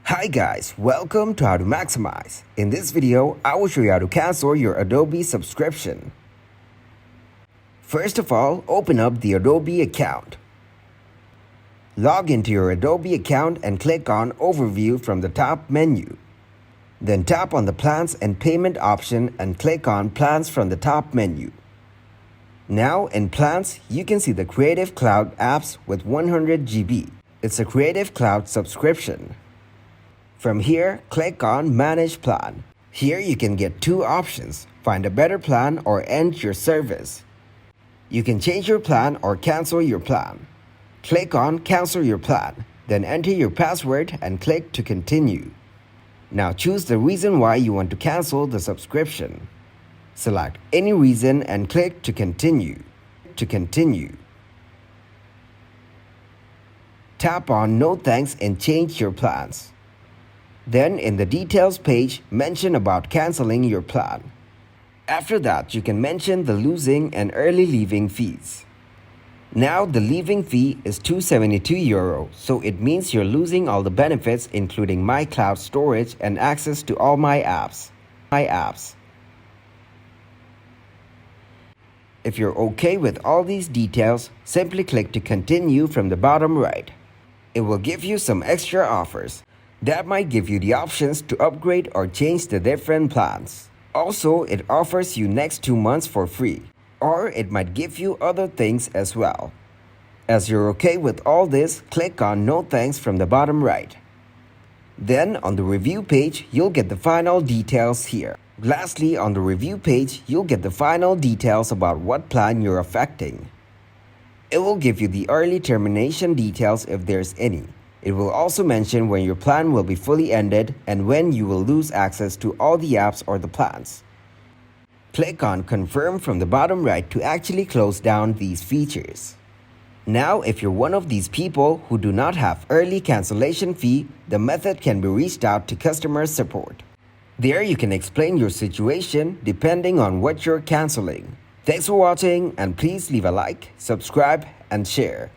Hi guys, welcome to How to Maximize. In this video, I will show you how to cancel your Adobe subscription. First of all, open up the Adobe account. Log into your Adobe account and click on Overview from the top menu. Then tap on the Plans and Payment option and click on Plans from the top menu. Now in Plans, you can see the Creative Cloud apps with 100 GB. It's a Creative Cloud subscription. From here, click on Manage Plan. Here you can get two options, find a better plan or end your service. You can change your plan or cancel your plan. Click on Cancel your plan, then enter your password and click to continue. Now choose the reason why you want to cancel the subscription. Select any reason and click to continue. Tap on No Thanks and change your plans. Then in the details page, mention about canceling your plan. After that, you can mention the losing and early leaving fees. Now the leaving fee is €272, so it means you're losing all the benefits including my cloud storage and access to all my apps. If you're okay with all these details, simply click to continue from the bottom right. It will give you some extra offers. That might give you the options to upgrade or change the different plans. Also, it offers you next 2 months for free, or it might give you other things as well. As you're okay with all this, click on No Thanks from the bottom right. Then on the review page, you'll get the final details here. Lastly, on the review page, you'll get the final details about what plan you're affecting. It will give you the early termination details if there's any. It will also mention when your plan will be fully ended and when you will lose access to all the apps or the plans. Click on Confirm from the bottom right to actually close down these features. Now, if you're one of these people who do not have early cancellation fee, the method can be reached out to customer support. There you can explain your situation depending on what you're canceling. Thanks for watching and please leave a like, subscribe and share.